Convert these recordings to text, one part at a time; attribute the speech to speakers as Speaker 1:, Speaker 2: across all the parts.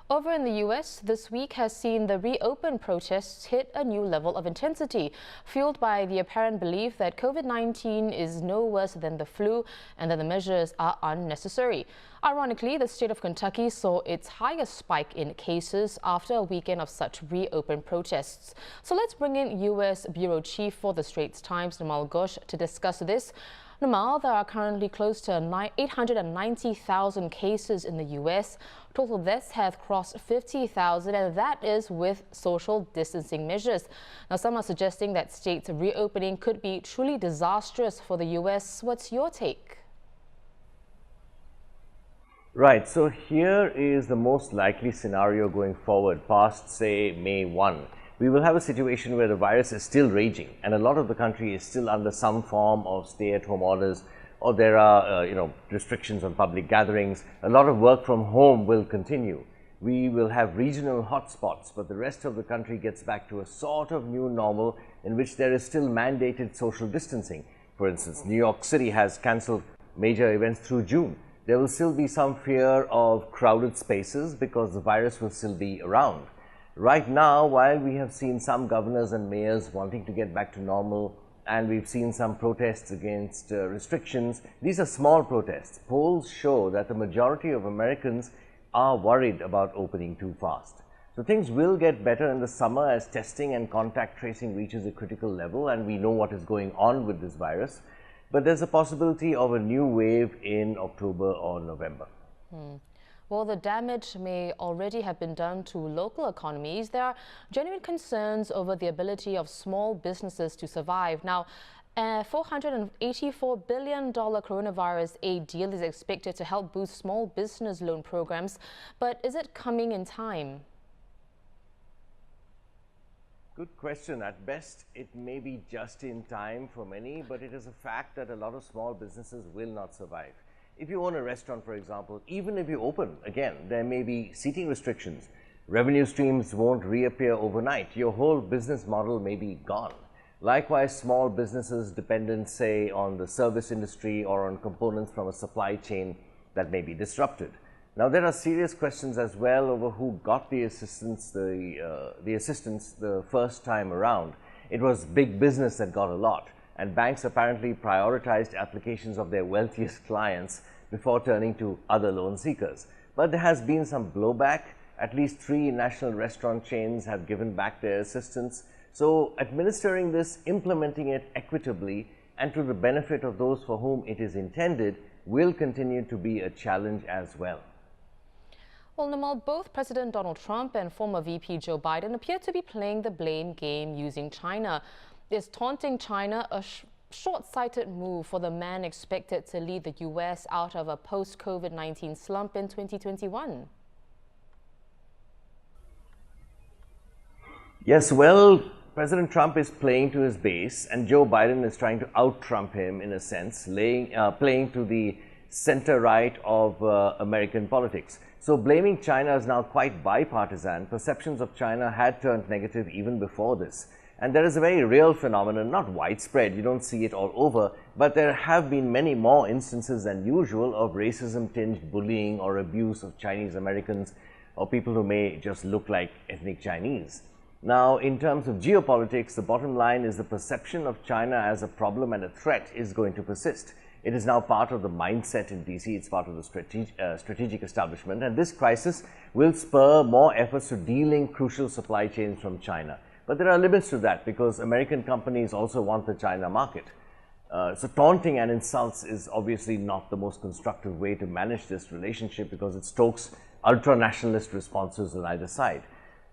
Speaker 1: Over in the U.S., this week has seen the reopen protests hit a new level of intensity, fueled by the apparent belief that COVID-19 is no worse than the flu and that the measures are unnecessary. Ironically, the state of Kentucky saw its highest spike in cases after a weekend of such reopen protests. So let's bring in U.S. Bureau Chief for the Straits Times, Nirmal Ghosh, to discuss this. Nirmal, there are currently close to 890,000 cases in the U.S. Total deaths have crossed 50,000, and that is with social distancing measures. Now, some are suggesting that states reopening could be truly disastrous for the U.S. What's your take?
Speaker 2: Right, so here is the most likely scenario going forward past, say, May 1. We will have a situation where the virus is still raging and a lot of the country is still under some form of stay-at-home orders, or there are restrictions on public gatherings. A lot of work from home will continue. We will have regional hotspots, but the rest of the country gets back to a sort of new normal in which there is still mandated social distancing. For instance, New York City has cancelled major events through June. There will still be some fear of crowded spaces because the virus will still be around. Right now, while we have seen some governors and mayors wanting to get back to normal, and we've seen some protests against restrictions, these are small protests. Polls show that the majority of Americans are worried about opening too fast. So things will get better in the summer as testing and contact tracing reaches a critical level and we know what is going on with this virus. But there's a possibility of a new wave in October or November.
Speaker 1: Well, the damage may already have been done to local economies. There are genuine concerns over the ability of small businesses to survive. Now, a $484 billion coronavirus aid deal is expected to help boost small business loan programs. But is it coming in time?
Speaker 2: Good question. At best, it may be just in time for many, but it is a fact that a lot of small businesses will not survive. If you own a restaurant, for example, even if you open, again, there may be seating restrictions. Revenue streams won't reappear overnight. Your whole business model may be gone. Likewise, small businesses dependent, say, on the service industry or on components from a supply chain that may be disrupted. Now, there are serious questions as well over who got the assistance the first time around. It was big business that got a lot, and banks apparently prioritized applications of their wealthiest clients before turning to other loan seekers. But there has been some blowback. At least 3 national restaurant chains have given back their assistance. So administering this, implementing it equitably and to the benefit of those for whom it is intended will continue to be a challenge as well.
Speaker 1: Well, Nirmal, both President Donald Trump and former VP Joe Biden appear to be playing the blame game using China. Is taunting China a short-sighted move for the man expected to lead the U.S. out of a post-COVID-19 slump in 2021?
Speaker 2: Yes, well, President Trump is playing to his base and Joe Biden is trying to out-Trump him in a sense, playing to the center-right of American politics. So blaming China is now quite bipartisan. Perceptions of China had turned negative even before this. And there is a very real phenomenon, not widespread, you don't see it all over, but there have been many more instances than usual of racism-tinged bullying or abuse of Chinese Americans or people who may just look like ethnic Chinese. Now, in terms of geopolitics, the bottom line is the perception of China as a problem and a threat is going to persist. It is now part of the mindset in DC, it's part of the strategic establishment, and this crisis will spur more efforts to delink crucial supply chains from China. But there are limits to that because American companies also want the China market. So taunting and insults is obviously not the most constructive way to manage this relationship because it stokes ultra-nationalist responses on either side.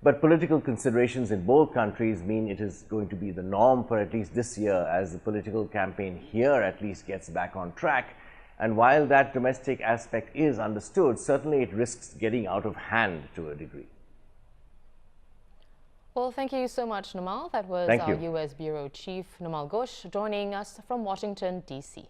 Speaker 2: But political considerations in both countries mean it is going to be the norm for at least this year as the political campaign here at least gets back on track. And while that domestic aspect is understood, certainly it risks getting out of hand to a degree.
Speaker 1: Well, thank you so much, Nirmal. That was our U.S. Bureau Chief, Nirmal Ghosh, joining us from Washington, D.C.